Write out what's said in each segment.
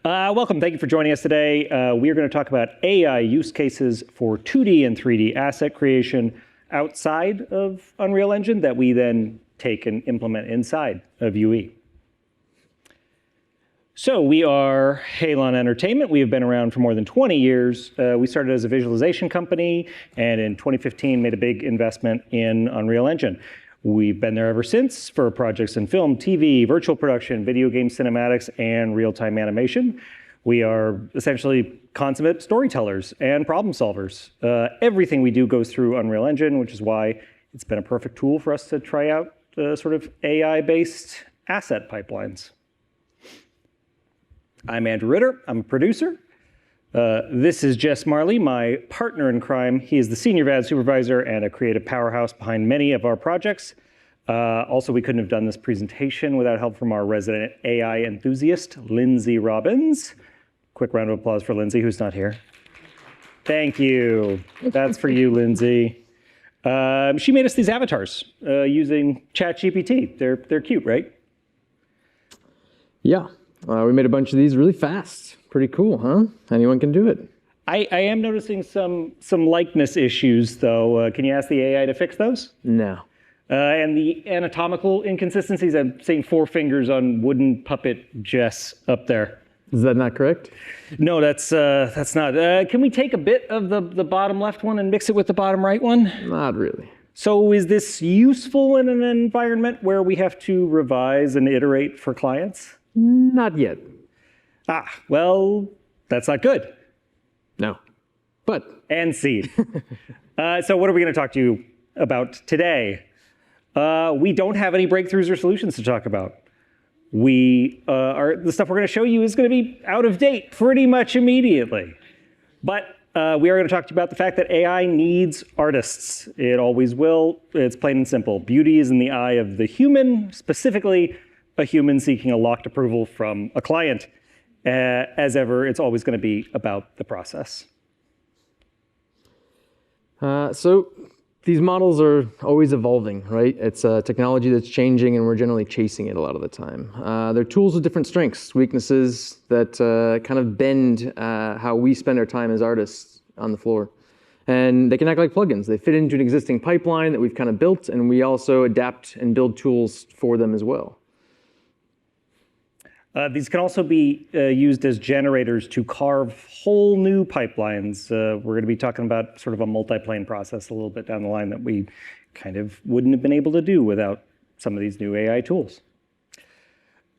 Welcome. Thank you for joining us today. We are going to talk about AI use cases for 2D and 3D asset creation outside of Unreal Engine that we then take and implement inside of UE. So we are Halon Entertainment. We have been around for more than 20 years. We started as a visualization company, and in 2015 made a big investment in Unreal Engine. We've been there ever since for projects in film, TV, virtual production, video game cinematics, and real-time animation. We are essentially consummate storytellers and problem solvers. Everything we do goes through Unreal Engine, which is why it's been a perfect tool for us to try out sort of AI-based asset pipelines. I'm Andrew Ritter. I'm a producer. This is Jess Marley, my partner in crime. He is the senior VAD supervisor and a creative powerhouse behind many of our projects. Also, we couldn't have done this presentation without help from our resident AI enthusiast, Lindsay Robbins. Quick round of applause for Lindsay, who's not here. Thank you. That's for you, Lindsay. She made us these avatars using ChatGPT. They're cute, right? Yeah. We made a bunch of these really fast. Pretty cool, huh? Anyone can do it. I am noticing some likeness issues, though. Can you ask the AI to fix those? No. And the anatomical inconsistencies, I'm seeing 4 fingers on wooden puppet Jess up there. Is that not correct? No, that's not. Can we take a bit of the bottom left one and mix it with the bottom right one? Not really. So is this useful in an environment where we have to revise and iterate for clients? Not yet. Well, that's not good. No. But. And seed. So what are we going to talk to you about today? We don't have any breakthroughs or solutions to talk about. The stuff we're going to show you is going to be out of date pretty much immediately. But we are going to talk to you about the fact that AI needs artists. It always will. It's plain and simple. Beauty is in the eye of the human, specifically a human seeking a locked approval from a client. As ever, it's always going to be about the process. So these models are always evolving, right? It's a technology that's changing, and we're generally chasing it a lot of the time. They're tools with different strengths, weaknesses that kind of bend how we spend our time as artists on the floor. And they can act like plugins. They fit into an existing pipeline that we've kind of built, and we also adapt and build tools for them as well. These can also be used as generators to carve whole new pipelines. We're going to be talking about sort of a multi-plane process a little bit down the line that we kind of wouldn't have been able to do without some of these new AI tools.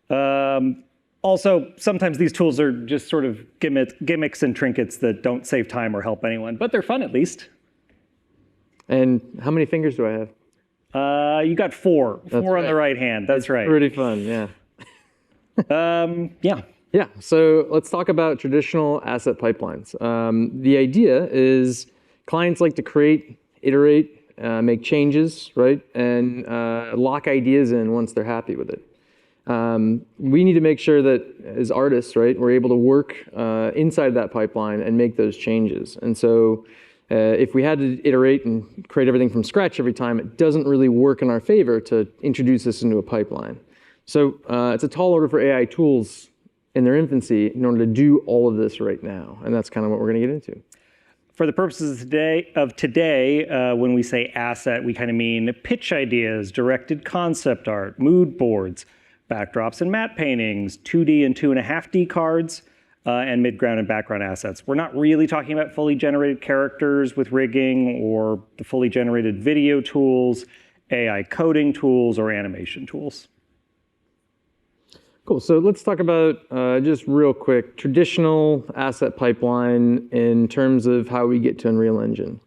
Also, sometimes these tools are just sort of gimmicks and trinkets that don't save time or help anyone, but they're fun at least. And how many fingers do I have? You got 4. That's 4 on right. the right hand. That's right. Pretty fun, yeah. Yeah, so let's talk about traditional asset pipelines. The idea is clients like to create, iterate, make changes, right? And lock ideas in once they're happy with it. We need to make sure that as artists, right, we're able to work inside that pipeline and make those changes. And so if we had to iterate and create everything from scratch every time, it doesn't really work in our favor to introduce this into a pipeline. So it's a tall order for AI tools in their infancy in order to do all of this right now. And that's kind of what we're going to get into. For the purposes of today, when we say asset, we kind of mean pitch ideas, directed concept art, mood boards, backdrops and matte paintings, 2D and 2.5D cards, and midground and background assets. We're not really talking about fully generated characters with rigging or the fully generated video tools, AI coding tools, or animation tools. Cool, so let's talk about, just real quick, traditional asset pipeline in terms of how we get to Unreal Engine.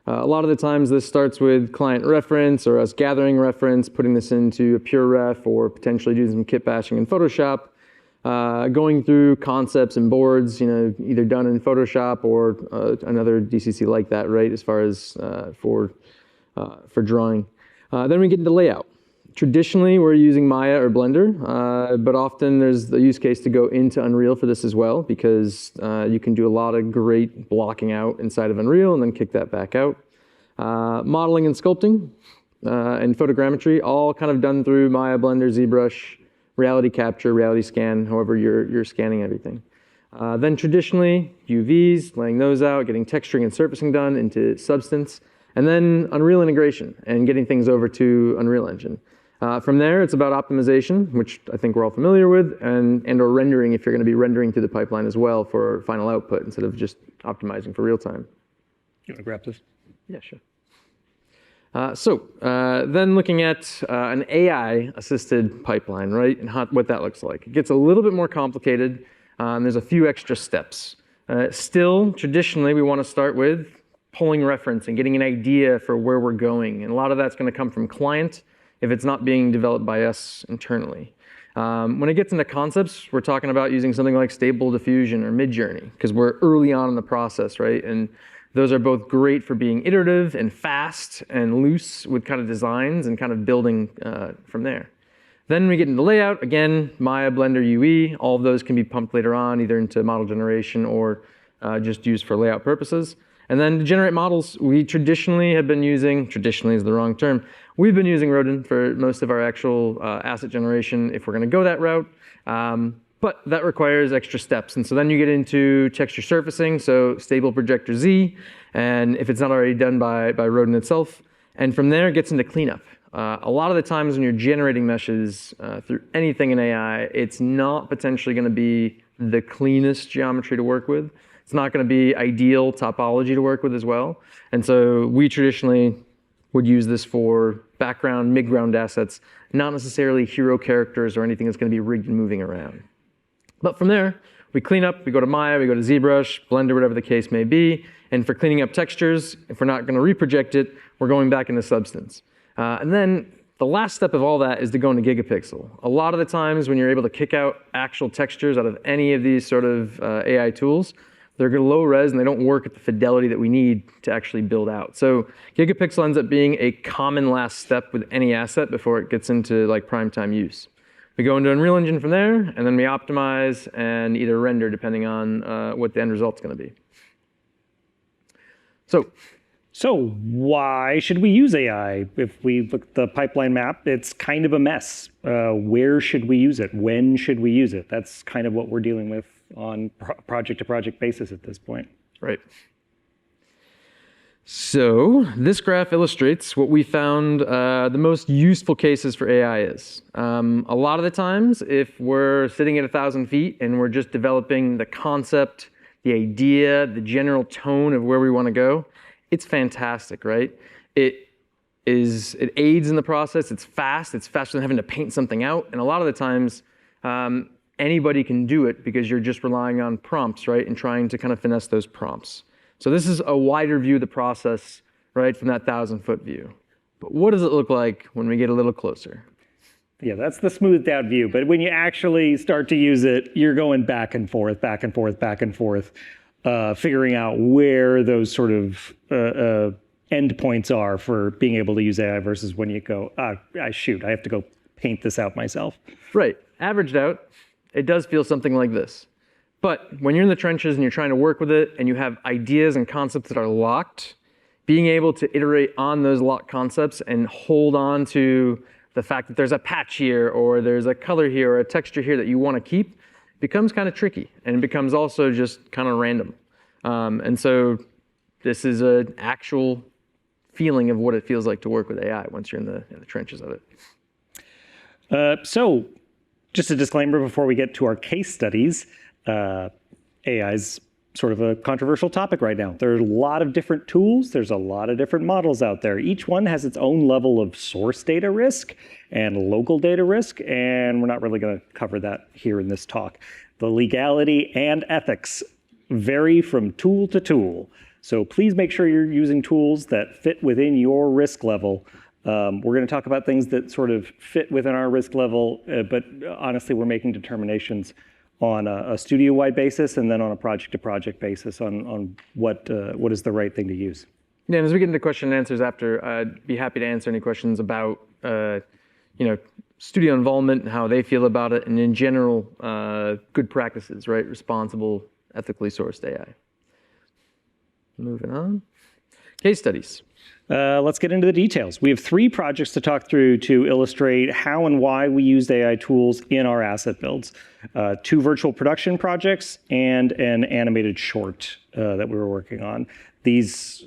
A lot of the times this starts with client reference or us gathering reference, putting this into a pure ref, or potentially doing some kit bashing in Photoshop, going through concepts and boards, either done in Photoshop or another DCC like that, right, as far as for drawing. Then we get into layout. Traditionally, we're using Maya or Blender, but often there's the use case to go into Unreal for this as well, because you can do a lot of great blocking out inside of Unreal and then kick that back out. Modeling and sculpting and photogrammetry, all kind of done through Maya, Blender, ZBrush, reality capture, reality scan, however you're scanning everything. Then traditionally, UVs, laying those out, getting texturing and surfacing done into Substance, and then Unreal integration and getting things over to Unreal Engine. From there, it's about optimization, which I think we're all familiar with, and or rendering if you're going to be rendering through the pipeline as well for final output instead of just optimizing for real time. You want to grab this? Yeah, sure. Then looking at an AI-assisted pipeline, right, and what that looks like. It gets a little bit more complicated. There's a few extra steps. Still, traditionally, we want to start with pulling reference and getting an idea for where we're going. And a lot of that's going to come from client if it's not being developed by us internally. When it gets into concepts, we're talking about using something like Stable Diffusion or Midjourney, because we're early on in the process, right? And those are both great for being iterative and fast and loose with kind of designs and kind of building from there. Then we get into layout. Again, Maya, Blender, UE. All of those can be pumped later on, either into model generation or just used for layout purposes. And then to generate models, we traditionally have been using, traditionally is the wrong term, we've been using Rodin for most of our actual asset generation if we're going to go that route. But that requires extra steps. And so then you get into texture surfacing, so Stable Projector Z, and if it's not already done by Rodin itself. And from there, it gets into cleanup. A lot of the times when you're generating meshes through anything in AI, it's not potentially going to be the cleanest geometry to work with. It's not going to be ideal topology to work with as well. And so we traditionally would use this for background, midground assets, not necessarily hero characters or anything that's going to be rigged and moving around. But from there, we clean up, we go to Maya, we go to ZBrush, Blender, whatever the case may be. And for cleaning up textures, if we're not going to reproject it, we're going back into Substance. And then the last step of all that is to go into Gigapixel. A lot of the times when you're able to kick out actual textures out of any of these sort of AI tools, they're low res and they don't work at the fidelity that we need to actually build out. So Gigapixel ends up being a common last step with any asset before it gets into like prime time use. We go into Unreal Engine from there, and then we optimize and either render depending on what the end result's going to be. So why should we use AI? If we look at the pipeline map, it's kind of a mess. Where should we use it? When should we use it? That's kind of what we're dealing with on project-to-project basis at this point. Right. So this graph illustrates what we found the most useful cases for AI is. A lot of the times, if we're sitting at 1,000 feet and we're just developing the concept, the idea, the general tone of where we want to go, it's fantastic, right? It aids in the process. It's faster than having to paint something out. And a lot of the times, anybody can do it because you're just relying on prompts, right? And trying to kind of finesse those prompts. So this is a wider view of the process, right, from that 1,000-foot view. But what does it look like when we get a little closer? Yeah, that's the smoothed out view. But when you actually start to use it, you're going back and forth, back and forth, back and forth, figuring out where those sort of endpoints are for being able to use AI versus when you go, shoot, I have to go paint this out myself. Right. Averaged out, it does feel something like this. But when you're in the trenches and you're trying to work with it and you have ideas and concepts that are locked, being able to iterate on those locked concepts and hold on to the fact that there's a patch here or there's a color here or a texture here that you want to keep becomes kind of tricky, and it becomes also just kind of random. And so this is an actual feeling of what it feels like to work with AI once you're in the trenches of it. So just a disclaimer before we get to our case studies. AI is sort of a controversial topic right now. There are a lot of different tools. There's a lot of different models out there. Each one has its own level of source data risk and local data risk, and we're not really going to cover that here in this talk. The legality and ethics vary from tool to tool. So please make sure you're using tools that fit within your risk level. We're going to talk about things that sort of fit within our risk level, but honestly, we're making determinations on a studio-wide basis and then on a project-to-project basis on what is the right thing to use. Yeah, and as we get into question and answers after, I'd be happy to answer any questions about studio involvement and how they feel about it, and in general, good practices, right? Responsible, ethically sourced AI. Moving on. Case studies. Let's get into the details. We have 3 projects to talk through to illustrate how and why we used AI tools in our asset builds. 2 virtual production projects and an animated short that we were working on. These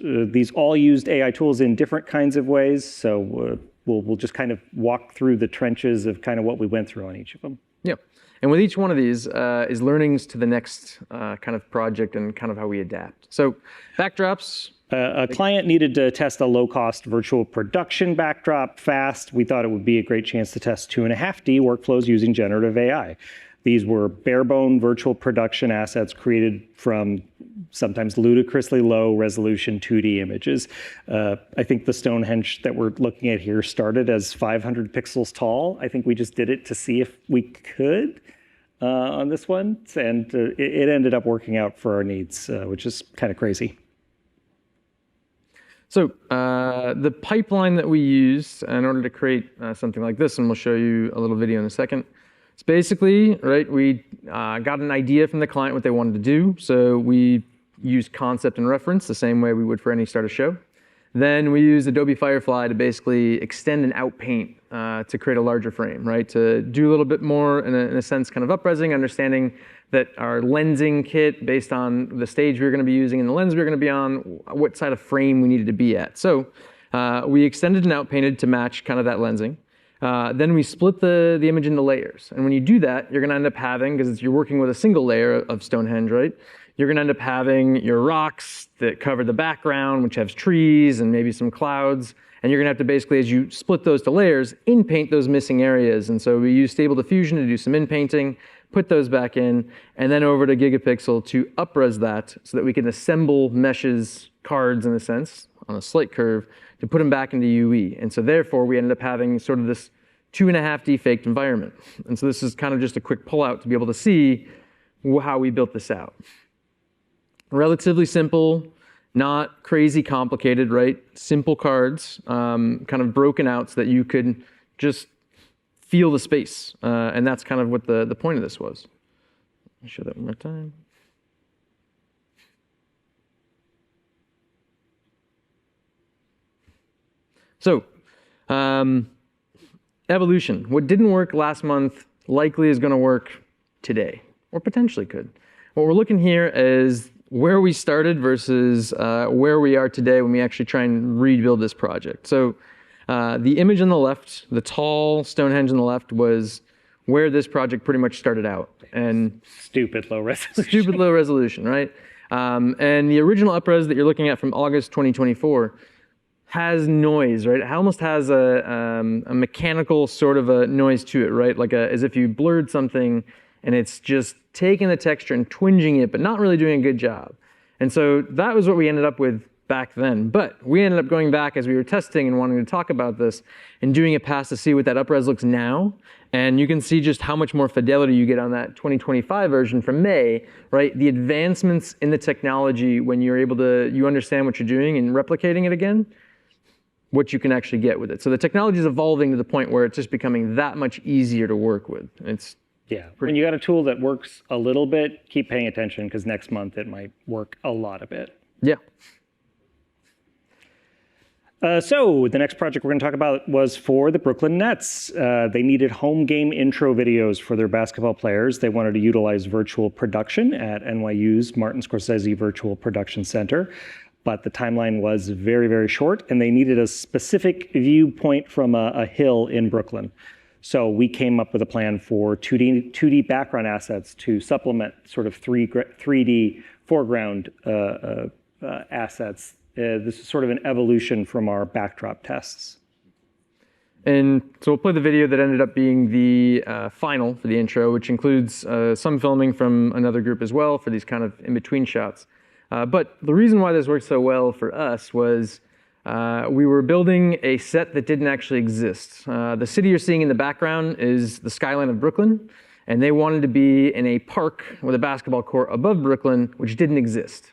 all used AI tools in different kinds of ways, so we'll just kind of walk through the trenches of kind of what we went through on each of them. Yep. And with each one of these is learnings to the next kind of project and kind of how we adapt. So backdrops. A client needed to test a low-cost virtual production backdrop fast. We thought it would be a great chance to test 2.5D workflows using generative AI. These were bare-bone virtual production assets created from sometimes ludicrously low-resolution 2D images. I think the Stonehenge that we're looking at here started as 500 pixels tall. I think we just did it to see if we could on this one, and it ended up working out for our needs, which is kind of crazy. So the pipeline that we used in order to create something like this, and we'll show you a little video in a second. It's basically, right, we got an idea from the client what they wanted to do. So we used concept and reference the same way we would for any startup show. Then we used Adobe Firefly to basically extend and outpaint to create a larger frame, right? To do a little bit more, in a sense, kind of up-resing, understanding that our lensing kit, based on the stage we were going to be using and the lens we were going to be on, what side of frame we needed to be at. So we extended and outpainted to match kind of that lensing. Then we split the image into layers. And when you do that, you're going to end up having, because you're working with a single layer of Stonehenge, right? You're going to end up having your rocks that cover the background, which has trees and maybe some clouds. And you're going to have to basically, as you split those to layers, in-paint those missing areas. And so we use Stable Diffusion to do some in-painting, put those back in, and then over to Gigapixel to up-res that so that we can assemble meshes, cards in a sense, on a slight curve, to put them back into UE. And so therefore, we ended up having sort of this 2.5D faked environment. And so this is kind of just a quick pullout to be able to see how we built this out. Relatively simple, not crazy complicated, right? Simple cards, kind of broken out so that you could just feel the space. And that's kind of what the point of this was. I'll show that one more time. So, evolution. What didn't work last month likely is going to work today, or potentially could. What we're looking here is where we started versus where we are today when we actually try and rebuild this project. So the image on the left, the tall Stonehenge on the left, was where this project pretty much started out. And stupid low resolution. Stupid low resolution, right? And the original up-res that you're looking at from August 2024 has noise, right? It almost has a mechanical sort of a noise to it, right? Like as if you blurred something and it's just taking the texture and twinging it, but not really doing a good job. And so that was what we ended up with back then. But we ended up going back as we were testing and wanting to talk about this and doing a pass to see what that up-res looks now. And you can see just how much more fidelity you get on that 2025 version from May, right? The advancements in the technology when you're able to, you understand what you're doing and replicating it again, what you can actually get with it. So the technology is evolving to the point where it's just becoming that much easier to work with. Yeah, when you got a tool that works a little bit, keep paying attention because next month it might work a lot of it. Yeah. So the next project we're going to talk about was for the Brooklyn Nets. They needed home game intro videos for their basketball players. They wanted to utilize virtual production at NYU's Martin Scorsese Virtual Production Center. But the timeline was very, very short, and they needed a specific viewpoint from a hill in Brooklyn. So we came up with a plan for 2D background assets to supplement sort of 3D foreground assets. This is sort of an evolution from our backdrop tests. And so we'll play the video that ended up being the final for the intro, which includes some filming from another group as well for these kind of in-between shots. But the reason why this worked so well for us was we were building a set that didn't actually exist. The city you're seeing in the background is the skyline of Brooklyn, and they wanted to be in a park with a basketball court above Brooklyn, which didn't exist.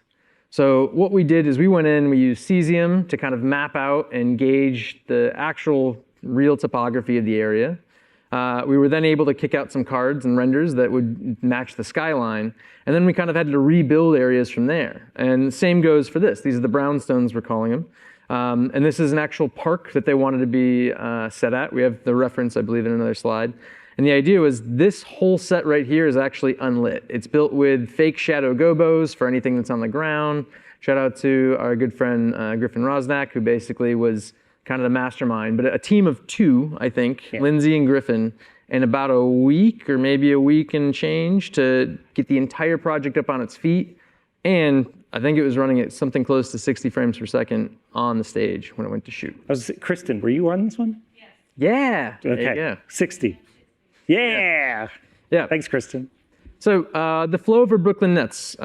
So what we did is we went in, we used cesium to kind of map out and gauge the actual real topography of the area. We were then able to kick out some cards and renders that would match the skyline. And then we kind of had to rebuild areas from there. And same goes for this. These are the brownstones, we're calling them. And this is an actual park that they wanted to be set at. We have the reference, I believe, in another slide. And the idea was this whole set right here is actually unlit. It's built with fake shadow gobos for anything that's on the ground. Shout out to our good friend Griffin Rosnack, who basically was kind of the mastermind. But a team of 2, I think, Lindsay and Griffin, in about a week or maybe a week and change to get the entire project up on its feet. And I think it was running at something close to 60 frames per second on the stage when it went to shoot. Kristen, were you on this one? Yes. Yeah. Okay. There you go. 60. Yeah. Thanks, Kristen. So the flow over Brooklyn Nets.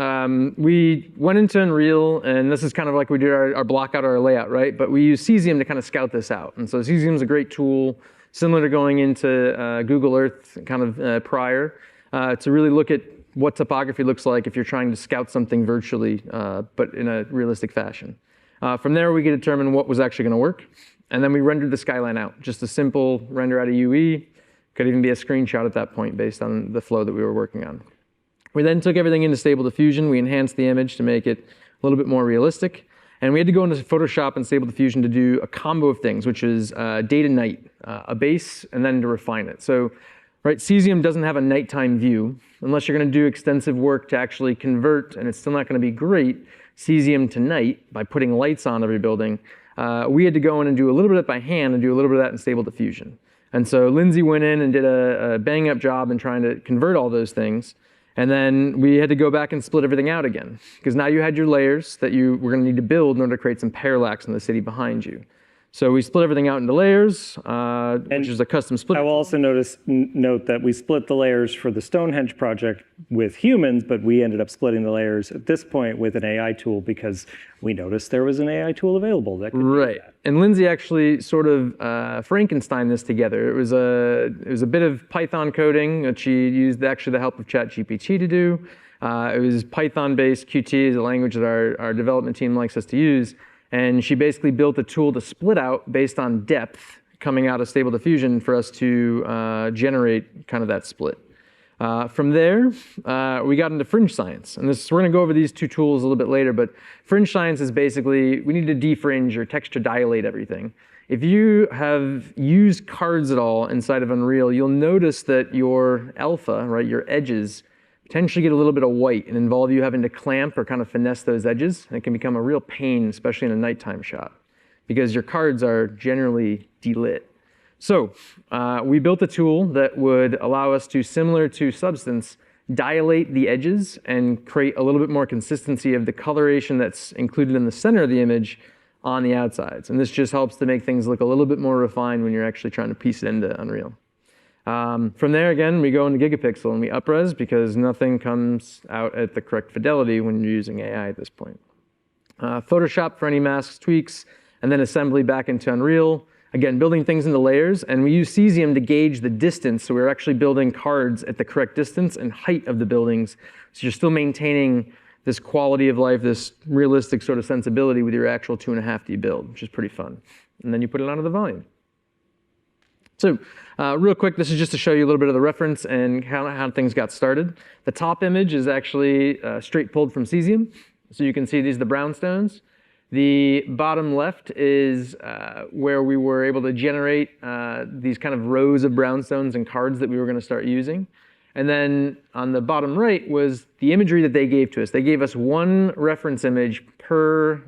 We went into Unreal, and this is kind of like we did our block out, our layout, right? But we use Cesium to kind of scout this out. And so Cesium is a great tool, similar to going into Google Earth kind of prior, to really look at what topography looks like if you're trying to scout something virtually, but in a realistic fashion. From there, we could determine what was actually going to work. And then we rendered the skyline out, just a simple render out of UE. Could even be a screenshot at that point based on the flow that we were working on. We then took everything into Stable Diffusion. We enhanced the image to make it a little bit more realistic. And we had to go into Photoshop and Stable Diffusion to do a combo of things, which is day to night, a base, and then to refine it. So, right, Cesium doesn't have a nighttime view. Unless you're going to do extensive work to actually convert, and it's still not going to be great, Cesium to night by putting lights on every building. We had to go in and do a little bit of that by hand and do a little bit of that in Stable Diffusion. And so Lindsay went in and did a bang up job in trying to convert all those things. And then we had to go back and split everything out again, because now you had your layers that you were going to need to build in order to create some parallax in the city behind you. So we split everything out into layers, which is a custom split. I will also note that we split the layers for the Stonehenge project with humans, but we ended up splitting the layers at this point with an AI tool because we noticed there was an AI tool available that could do that. And Lindsay actually sort of Frankensteined this together. It was a bit of Python coding that she used actually the help of ChatGPT to do. It was Python-based. Qt is a language that our development team likes us to use. And she basically built a tool to split out based on depth coming out of Stable Diffusion for us to generate kind of that split. From there, we got into Fringe Science. And we're going to go over these 2 tools a little bit later, but Fringe Science is basically, we need to defringe or texture dilate everything. If you have used cards at all inside of Unreal, you'll notice that your alpha, right, your edges, potentially get a little bit of white and involve you having to clamp or kind of finesse those edges. And it can become a real pain, especially in a nighttime shot, because your cards are generally delit. So we built a tool that would allow us to, similar to Substance, dilate the edges and create a little bit more consistency of the coloration that's included in the center of the image on the outsides. And this just helps to make things look a little bit more refined when you're actually trying to piece it into Unreal. From there, again, we go into gigapixel and we upres because nothing comes out at the correct fidelity when you're using AI at this point. Photoshop for any masks, tweaks, and then assembly back into Unreal. Again, building things into layers, and we use Cesium to gauge the distance, so we're actually building cards at the correct distance and height of the buildings, so you're still maintaining this quality of life, this realistic sort of sensibility with your actual 2.5D build, which is pretty fun. And then you put it onto the volume. So real quick, this is just to show you a little bit of the reference and how things got started. The top image is actually straight pulled from Cesium. So you can see these are the brownstones. The bottom left is where we were able to generate these kind of rows of brownstones and cards that we were going to start using. And then on the bottom right was the imagery that they gave to us. They gave us 1 reference image per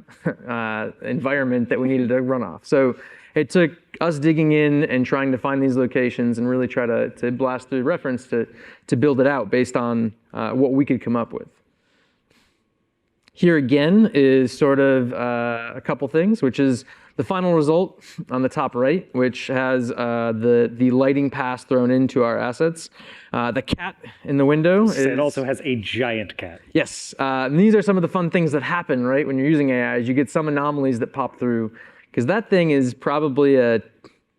environment that we needed to run off. So it took us digging in and trying to find these locations and really try to blast through reference to build it out based on what we could come up with. Here again is sort of a couple things, which is the final result on the top right, which has the lighting pass thrown into our assets. The cat in the window. It also has a giant cat. Yes, and these are some of the fun things that happen, right, when you're using AI, is you get some anomalies that pop through, because that thing is probably a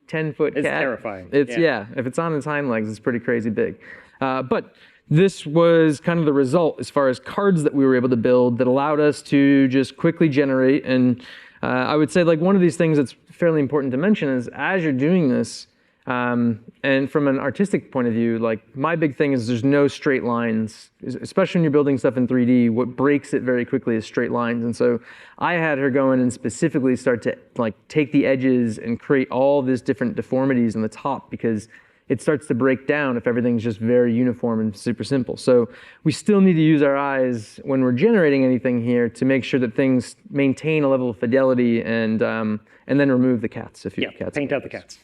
10-foot cat. It's terrifying. Yeah, if it's on its hind legs, it's pretty crazy big. But this was kind of the result as far as cards that we were able to build that allowed us to just quickly generate. And I would say, like, one of these things that's fairly important to mention is as you're doing this, And from an artistic point of view, like my big thing is there's no straight lines, especially when you're building stuff in 3D. What breaks it very quickly is straight lines. And so I had her go in and specifically start to like take the edges and create all these different deformities in the top, because it starts to break down if everything's just very uniform and super simple. So we still need to use our eyes when we're generating anything here to make sure that things maintain a level of fidelity, and then remove the cats if you have cats. Paint out the cats.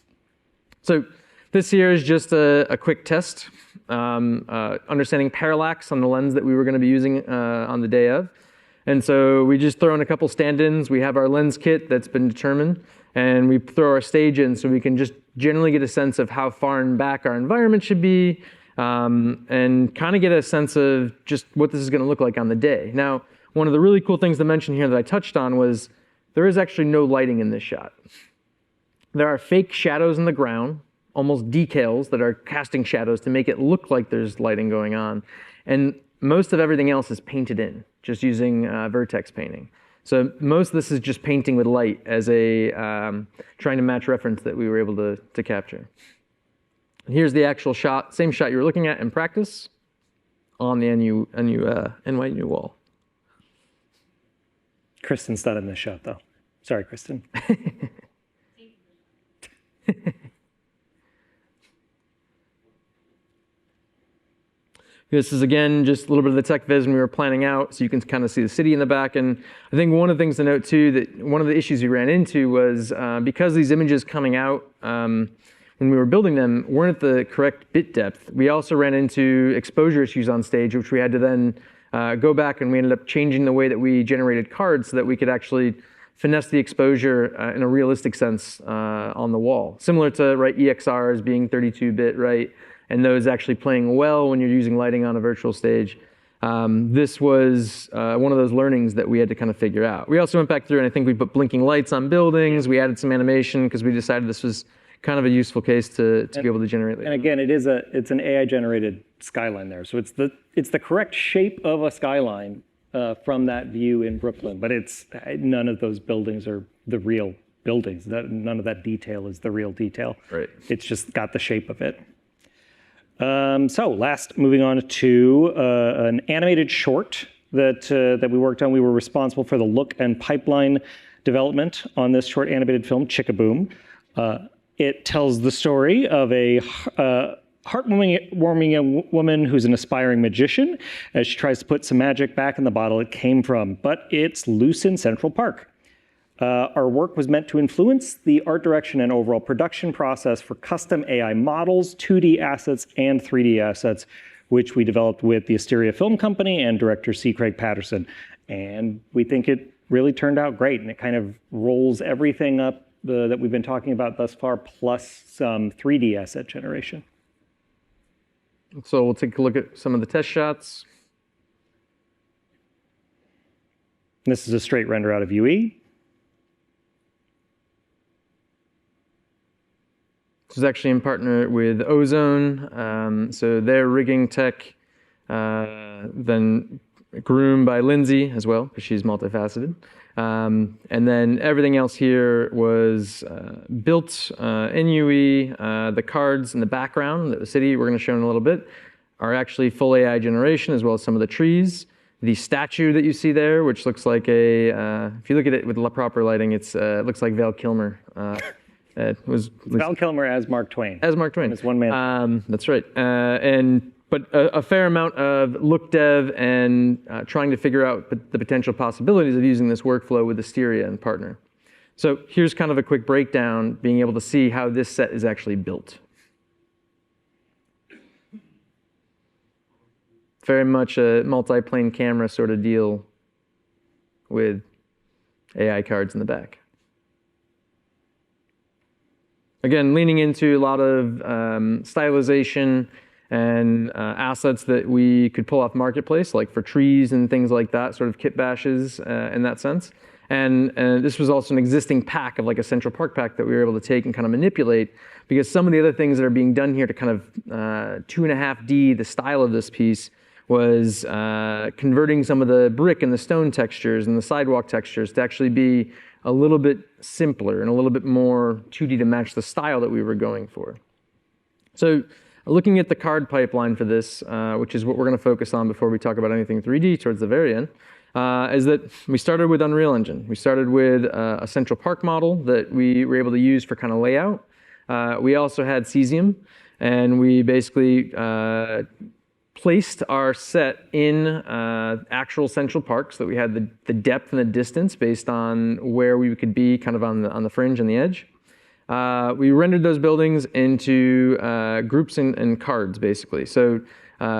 So this here is just a quick test, understanding parallax on the lens that we were going to be using on the day of. And so we just throw in a couple stand-ins. We have our lens kit that's been determined, and we throw our stage in so we can just generally get a sense of how far and back our environment should be, and kind of get a sense of just what this is going to look like on the day. Now, one of the really cool things to mention here that I touched on was there is actually no lighting in this shot. There are fake shadows in the ground, almost decals that are casting shadows to make it look like there's lighting going on. And most of everything else is painted in, just using vertex painting. So most of this is just painting with light as a trying to match reference that we were able to capture. And here's the actual shot, same shot you were looking at in practice on the NYU wall. Kristen's not in this shot, though. Sorry, Kristen. This is, again, just a little bit of the tech viz when we were planning out, so you can kind of see the city in the back. And I think one of the things to note, too, that one of the issues we ran into was because these images coming out when we were building them weren't at the correct bit depth, we also ran into exposure issues on stage, which we had to then go back, and we ended up changing the way that we generated cards so that we could actually finesse the exposure in a realistic sense on the wall. Similar to, right, EXRs being 32-bit, right? And those actually playing well when you're using lighting on a virtual stage. This was one of those learnings that we had to kind of figure out. We also went back through, and I think we put blinking lights on buildings. We added some animation because we decided this was kind of a useful case to be able to generate later. And again, it's an AI-generated skyline there. So it's the correct shape of a skyline from that view in Brooklyn, but none of those buildings are the real buildings. None of that detail is the real detail. Right. It's just got the shape of it. So moving on to an animated short that we worked on. We were responsible for the look and pipeline development on this short animated film, Chika BOOM. It tells the story of a heartwarming woman who's an aspiring magician as she tries to put some magic back in the bottle it came from, but it's loose in Central Park. Our work was meant to influence the art direction and overall production process for custom AI models, 2D assets, and 3D assets, which we developed with the Asteria Film Company and director C. Craig Patterson. And we think it really turned out great, and it kind of rolls everything up that we've been talking about thus far, plus some 3D asset generation. So we'll take a look at some of the test shots. This is a straight render out of UE. This is actually in partner with Ozone. So their rigging tech, then groomed by Lindsay as well, because she's multifaceted. And then everything else here was built in UE. The cards in the background, the city we're going to show in a little bit, are actually full AI generation, as well as some of the trees. The statue that you see there, which looks like if you look at it with proper lighting, it looks like Val Kilmer. Val Kilmer as Mark Twain. As Mark Twain. As one man. That's right. But a fair amount of look dev and trying to figure out the potential possibilities of using this workflow with Asteria and partner. So here's kind of a quick breakdown, being able to see how this set is actually built. Very much a multi-plane camera sort of deal with AI cards in the back. Again, leaning into a lot of stylization and assets that we could pull off Marketplace, like for trees and things like that, sort of kit bashes in that sense. And this was also an existing pack of like a Central Park pack that we were able to take and kind of manipulate, because some of the other things that are being done here to kind of 2.5D the style of this piece was converting some of the brick and the stone textures and the sidewalk textures to actually be a little bit simpler and a little bit more 2D to match the style that we were going for. So looking at the card pipeline for this, which is what we're going to focus on before we talk about anything 3D towards the very end, is that we started with Unreal Engine. We started with a Central Park model that we were able to use for kind of layout. We also had Cesium, and we basically placed our set in actual Central Park so that we had the depth and the distance based on where we could be kind of on the fringe and the edge. We rendered those buildings into groups and cards, basically. So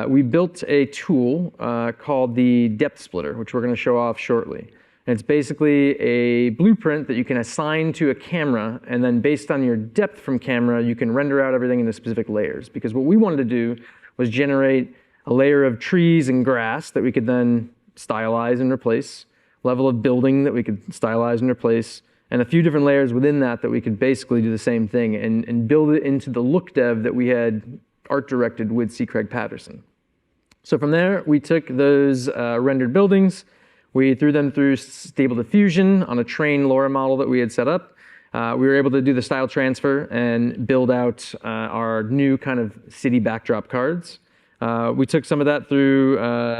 we built a tool called the depth splitter, which we're going to show off shortly. And it's basically a blueprint that you can assign to a camera, and then based on your depth from camera, you can render out everything into specific layers. Because what we wanted to do was generate a layer of trees and grass that we could then stylize and replace, level of building that we could stylize and replace, and a few different layers within that we could basically do the same thing and build it into the look dev that we had art directed with C. Craig Patterson. So from there, we took those rendered buildings, we threw them through Stable Diffusion on a trained LoRa model that we had set up. We were able to do the style transfer and build out our new kind of city backdrop cards. We took some of that through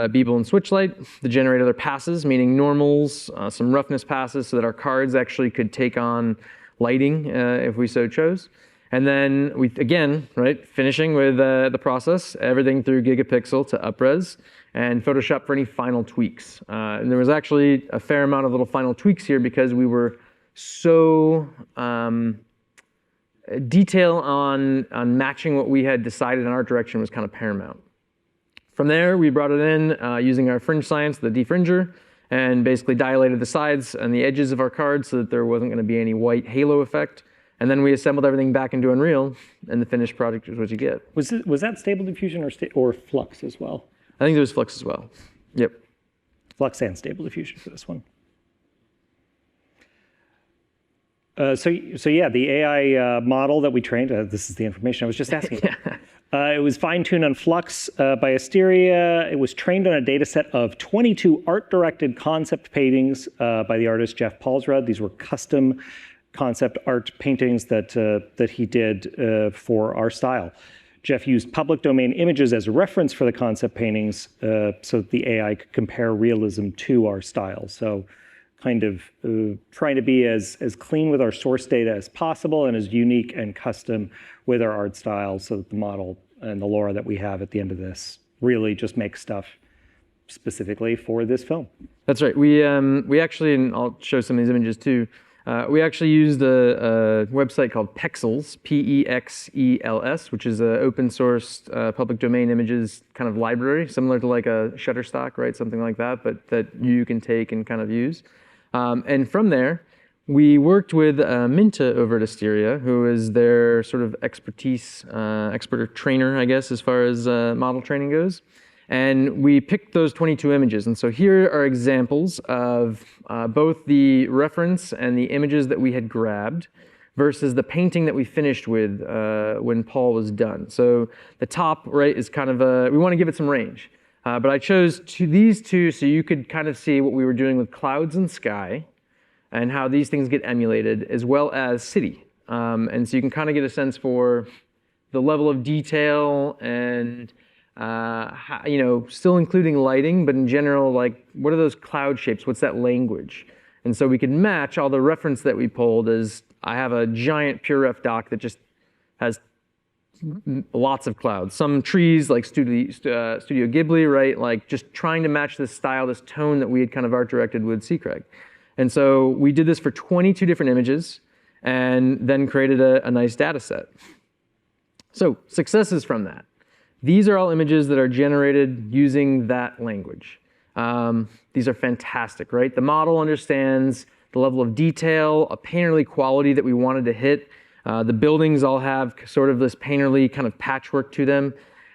Beeble and Switchlight to generate other passes, meaning normals, some roughness passes, so that our cards actually could take on lighting if we so chose. And then we, again, right, finishing with the process, everything through Gigapixel to upres, and Photoshop for any final tweaks. And there was actually a fair amount of little final tweaks here because we were so detail on matching what we had decided in art direction was kind of paramount. From there, we brought it in using our fringe science, the defringer, and basically dilated the sides and the edges of our cards so that there wasn't going to be any white halo effect. And then we assembled everything back into Unreal, and the finished project is what you get. Was that Stable Diffusion or Flux as well? I think there was Flux as well. Yep. Flux and Stable Diffusion for this one. So yeah, the AI model that we trained, this is the information I was just asking about. It was fine-tuned on Flux by Asteria. It was trained on a data set of 22 art-directed concept paintings by the artist Jeff Paulsrud. These were custom concept art paintings that he did for our style. Jeff used public domain images as a reference for the concept paintings so that the AI could compare realism to our style. So kind of trying to be as clean with our source data as possible and as unique and custom with our art style so that the model and the LoRa that we have at the end of this really just makes stuff specifically for this film. That's right. We actually, and I'll show some of these images too, we actually used a website called Pexels, P-E-X-E-L-S, which is an open source public domain images kind of library, similar to like a Shutterstock, right? Something like that, but that you can take and kind of use. And from there, we worked with Minta over at Asteria, who is their sort of expertise, expert trainer, I guess, as far as model training goes. And we picked those 22 images. And so here are examples of both the reference and the images that we had grabbed versus the painting that we finished with when Paul was done. So the top right is kind of we want to give it some range. But I chose these two so you could kind of see what we were doing with clouds and sky and how these things get emulated, as well as city. And so you can kind of get a sense for the level of detail and how, still including lighting, but in general, like, what are those cloud shapes? What's that language? And so we could match all the reference that we pulled as I have a giant PureRef doc that just has lots of clouds. Some trees like Studio Ghibli, right? Like just trying to match this style, this tone that we had kind of art directed with C. Craig. And so we did this for 22 different images and then created a nice data set. So successes from that. These are all images that are generated using that language. These are fantastic, right? The model understands the level of detail, a painterly quality that we wanted to hit. The buildings all have sort of this painterly kind of patchwork to them.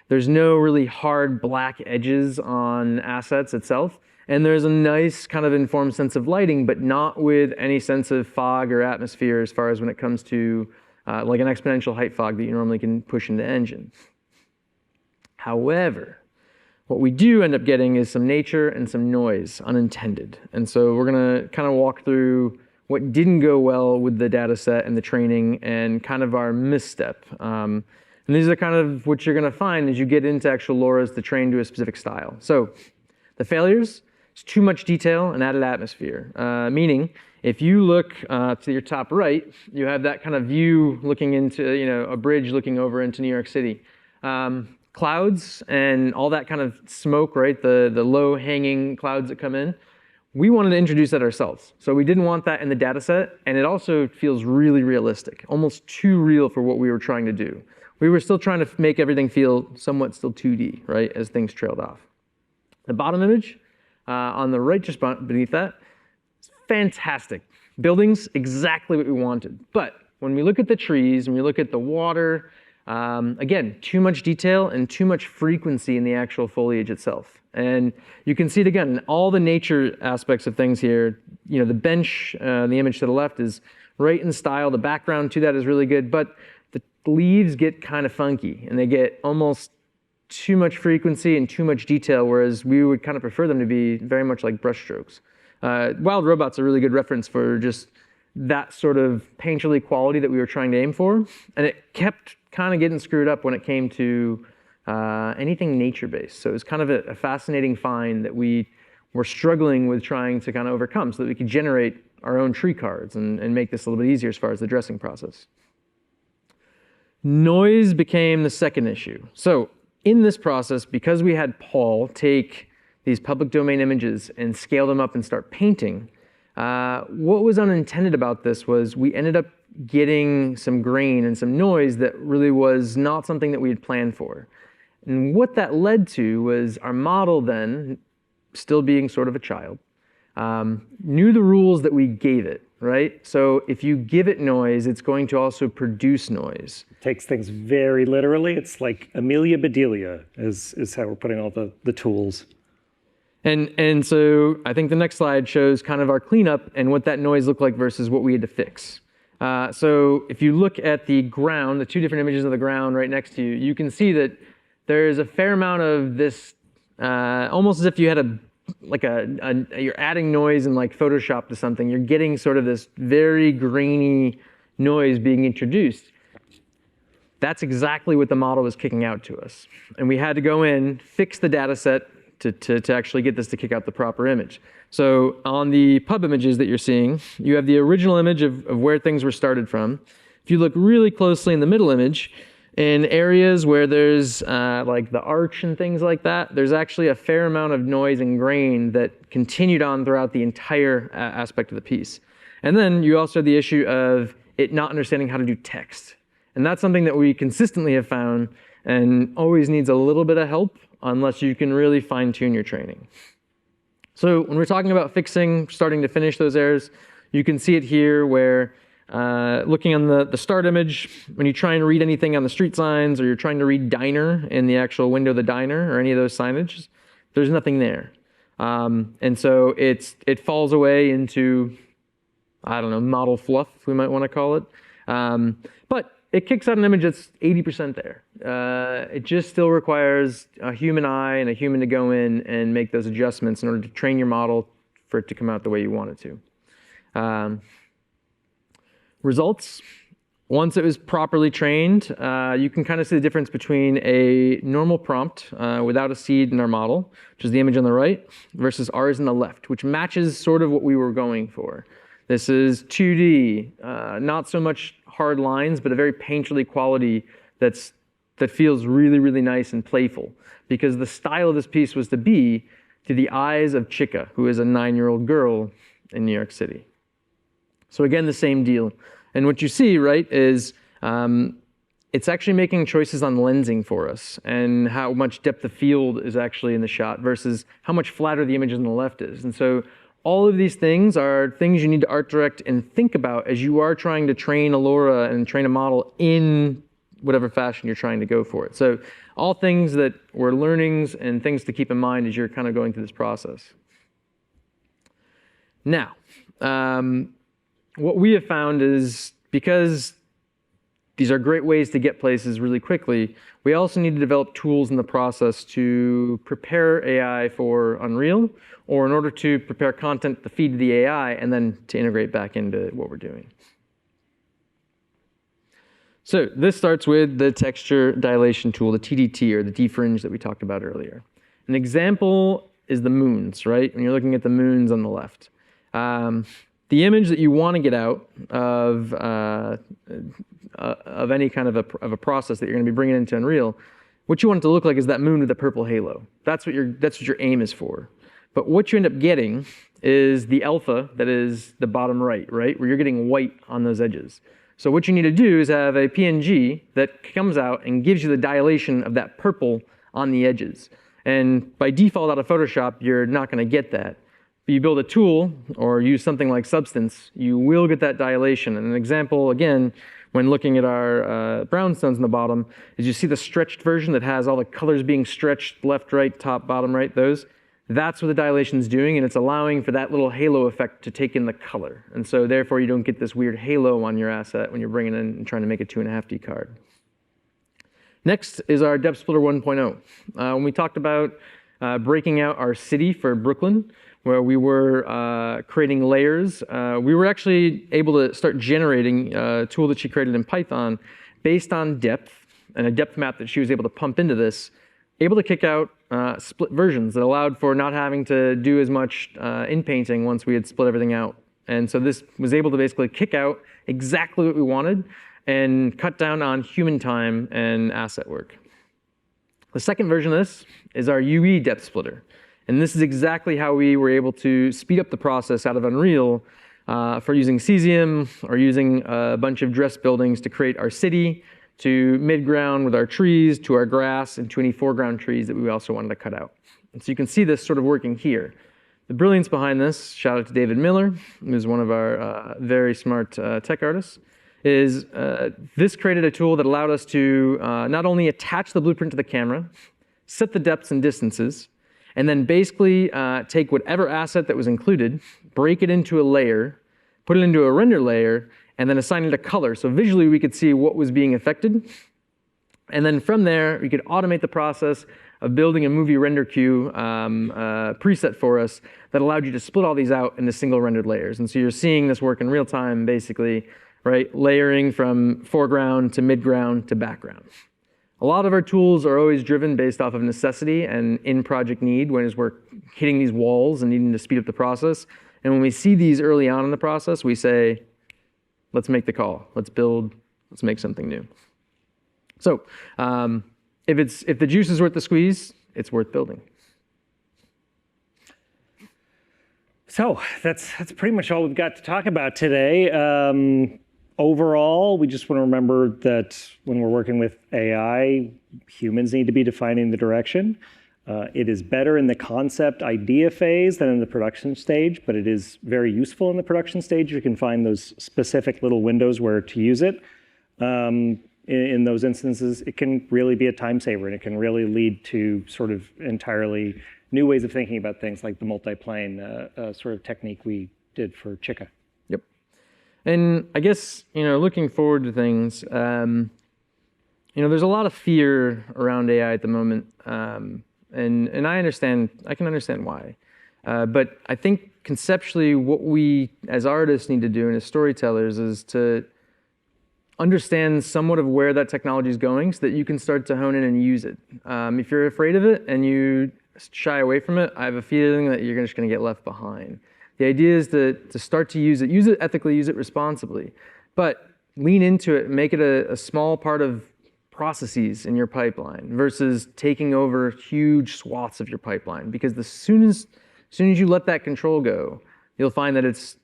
There's no really hard black edges on assets itself. And there's a nice kind of informed sense of lighting, but not with any sense of fog or atmosphere as far as when it comes to like an exponential height fog that you normally can push into engine. However, what we do end up getting is some nature and some noise, unintended. And so we're gonna kind of walk through what didn't go well with the data set and the training and kind of our misstep. And these are kind of what you're going to find as you get into actual LoRa's to train to a specific style. So the failures, it's too much detail and added atmosphere, meaning if you look to your top right, you have that kind of view looking into, a bridge looking over into New York City. Clouds and all that kind of smoke, right? The low-hanging clouds that come in. We wanted to introduce that ourselves. So we didn't want that in the data set, and it also feels really realistic, almost too real for what we were trying to do. We were still trying to make everything feel somewhat still 2D, right, as things trailed off. The bottom image on the right, just beneath that, it's fantastic. Buildings, exactly what we wanted. But when we look at the trees and we look at the water, again, too much detail and too much frequency in the actual foliage itself. And you can see it again in all the nature aspects of things here. The bench, the image to the left is right in style. The background to that is really good, but the leaves get kind of funky and they get almost too much frequency and too much detail, whereas we would kind of prefer them to be very much like brushstrokes. Wild Robot's a really good reference for just that sort of painterly quality that we were trying to aim for, and it kept kind of getting screwed up when it came to anything nature-based. So it was kind of a fascinating find that we were struggling with trying to kind of overcome so that we could generate our own tree cards and make this a little bit easier as far as the dressing process. Noise became the second issue. So in this process, because we had Paul take these public domain images and scale them up and start painting, what was unintended about this was we ended up getting some grain and some noise that really was not something that we had planned for. And what that led to was our model then, still being sort of a child, knew the rules that we gave it, right? So if you give it noise, it's going to also produce noise. Takes things very literally. It's like Amelia Bedelia is how we're putting all the tools. And so I think the next slide shows kind of our cleanup and what that noise looked like versus what we had to fix. So if you look at the ground, the two different images of the ground right next to you, you can see that there's a fair amount of this, almost as if you had you're adding noise in like Photoshop to something. You're getting sort of this very grainy noise being introduced. That's exactly what the model was kicking out to us. And we had to go in, fix the data set to actually get this to kick out the proper image. So on the pub images that you're seeing, you have the original image of where things were started from. If you look really closely in the middle image, in areas where there's like the arch and things like that, there's actually a fair amount of noise and grain that continued on throughout the entire aspect of the piece. And then you also have the issue of it not understanding how to do text. And that's something that we consistently have found and always needs a little bit of help unless you can really fine-tune your training. So when we're talking about fixing, starting to finish those errors, you can see it here where looking on the start image, when you try and read anything on the street signs or you're trying to read diner in the actual window of the diner or any of those signages, there's nothing there. And so it falls away into, I don't know, model fluff, we might want to call it. But it kicks out an image that's 80% there. It just still requires a human eye and a human to go in and make those adjustments in order to train your model for it to come out the way you want it to. Results, once it was properly trained, you can kind of see the difference between a normal prompt without a seed in our model, which is the image on the right, versus ours on the left, which matches sort of what we were going for. This is 2D, not so much hard lines, but a very painterly quality that feels really, really nice and playful, because the style of this piece was to be to the eyes of Chika, who is a 9-year-old girl in New York City. So again, the same deal. And what you see, right, is it's actually making choices on lensing for us and how much depth of field is actually in the shot versus how much flatter the image on the left is. And so all of these things are things you need to art direct and think about as you are trying to train a LoRa and train a model in whatever fashion you're trying to go for it. So all things that were learnings and things to keep in mind as you're kind of going through this process. Now, what we have found is because these are great ways to get places really quickly, we also need to develop tools in the process to prepare AI for Unreal, or in order to prepare content to feed to the AI and then to integrate back into what we're doing. So this starts with the texture dilation tool, the TDT, or the defringe that we talked about earlier. An example is the moons, right? When you're looking at the moons on the left. The image that you want to get out of any kind of a process that you're going to be bringing into Unreal, what you want it to look like is that moon with the purple halo. That's what your aim is for. But what you end up getting is the alpha that is the bottom right, where you're getting white on those edges. So what you need to do is have a PNG that comes out and gives you the dilation of that purple on the edges. And by default out of Photoshop, you're not going to get that. But you build a tool or use something like Substance, you will get that dilation. And an example, again, when looking at our brownstones in the bottom, is you see the stretched version that has all the colors being stretched, left, right, top, bottom, right, those. That's what the dilation is doing, and it's allowing for that little halo effect to take in the color. And so therefore, you don't get this weird halo on your asset when you're bringing in and trying to make a 2.5D card. Next is our Depth Splitter 1.0. When we talked about breaking out our city for Brooklyn, where we were creating layers, we were actually able to start generating a tool that she created in Python based on depth, and a depth map that she was able to pump into this, able to kick out split versions that allowed for not having to do as much in painting once we had split everything out. And so this was able to basically kick out exactly what we wanted and cut down on human time and asset work. The second version of this is our UE depth splitter. And this is exactly how we were able to speed up the process out of Unreal for using cesium or using a bunch of dress buildings to create our city, to mid-ground with our trees, to our grass, and to any foreground trees that we also wanted to cut out. And so you can see this sort of working here. The brilliance behind this, shout out to David Miller, who's one of our very smart tech artists, is this created a tool that allowed us to not only attach the blueprint to the camera, set the depths and distances, and then basically take whatever asset that was included, break it into a layer, put it into a render layer, and then assign it a color. So visually, we could see what was being affected. And then from there, we could automate the process of building a movie render queue preset for us that allowed you to split all these out into single rendered layers. And so you're seeing this work in real time, basically, right? Layering from foreground to midground to background. A lot of our tools are always driven based off of necessity and in-project need, when we're hitting these walls and needing to speed up the process. And when we see these early on in the process, we say, let's make the call. Let's build. Let's make something new. So if the juice is worth the squeeze, it's worth building. So that's pretty much all we've got to talk about today. Overall, we just want to remember that when we're working with AI, humans need to be defining the direction. It is better in the concept idea phase than in the production stage, but it is very useful in the production stage. You can find those specific little windows where to use it. In those instances, it can really be a time saver, and it can really lead to sort of entirely new ways of thinking about things, like the multi-plane sort of technique we did for Chika. Yep. And I guess, looking forward to things, there's a lot of fear around AI at the moment. And I can understand why. But I think conceptually what we as artists need to do and as storytellers is to understand somewhat of where that technology is going so that you can start to hone in and use it. If you're afraid of it and you shy away from it, I have a feeling that you're just going to get left behind. The idea is to start to use it ethically, use it responsibly, but lean into it, make it a small part of processes in your pipeline versus taking over huge swaths of your pipeline. Because as soon as you let that control go, you'll find that it's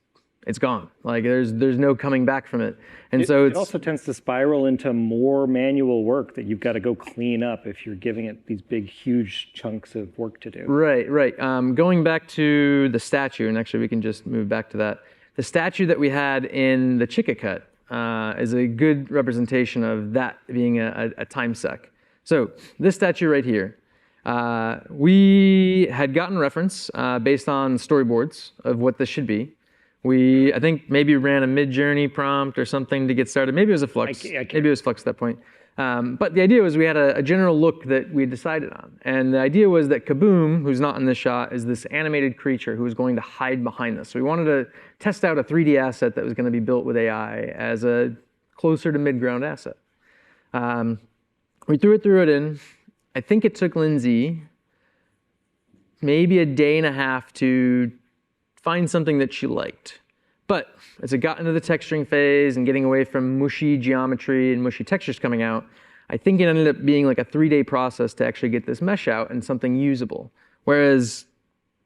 gone. Like there's no coming back from it. And it also tends to spiral into more manual work that you've got to go clean up if you're giving it these big, huge chunks of work to do. Right. Going back to the statue, and actually we can just move back to that. The statue that we had in the Chika cut is a good representation of that being a time suck. So this statue right here, we had gotten reference based on storyboards of what this should be. I think maybe ran a mid-journey prompt or something to get started. Maybe it was a Flux. Maybe it was Flux at that point. But the idea was we had a general look that we decided on. And the idea was that KaBOOM, who's not in this shot, is this animated creature who was going to hide behind this. So we wanted to test out a 3D asset that was going to be built with AI as a closer to mid-ground asset. We threw it in. I think it took Lindsay maybe a day and a half to find something that she liked. But as it got into the texturing phase and getting away from mushy geometry and mushy textures coming out, I think it ended up being like a 3-day process to actually get this mesh out and something usable. Whereas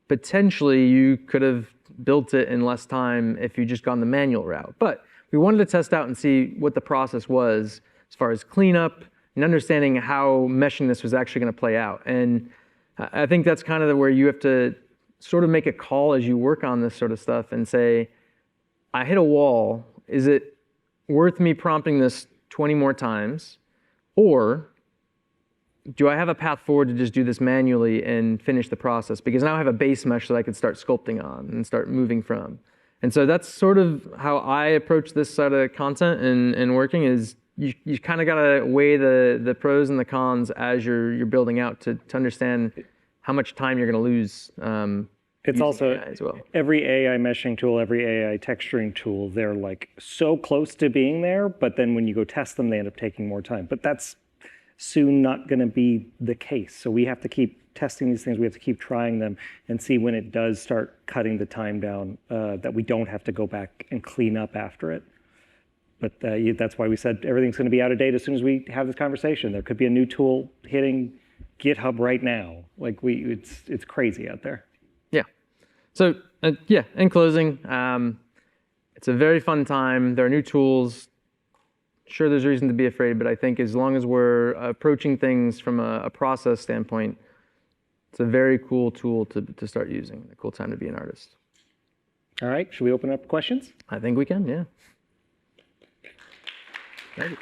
potentially you could have built it in less time if you just gone the manual route. But we wanted to test out and see what the process was as far as cleanup and understanding how meshing this was actually going to play out. And I think that's kind of where you have to sort of make a call as you work on this sort of stuff and say, I hit a wall. Is it worth me prompting this 20 more times? Or do I have a path forward to just do this manually and finish the process? Because now I have a base mesh that I could start sculpting on and start moving from. And so that's sort of how I approach this side of content and working is you kind of got to weigh the pros and the cons as you're building out to understand how much time you're going to lose. It's also AI as well. Every AI meshing tool, every AI texturing tool, they're like so close to being there, but then when you go test them, they end up taking more time. But that's soon not going to be the case. So we have to keep testing these things. We have to keep trying them and see when it does start cutting the time down, that we don't have to go back and clean up after it. But that's why we said everything's going to be out of date as soon as we have this conversation. There could be a new tool hitting GitHub right now. Like it's crazy out there. Yeah. So yeah, in closing, it's a very fun time. There are new tools. Sure, there's reason to be afraid, but I think as long as we're approaching things from a process standpoint, it's a very cool tool to start using. A cool time to be an artist. All right, should we open up questions? I think we can, yeah. Thank you.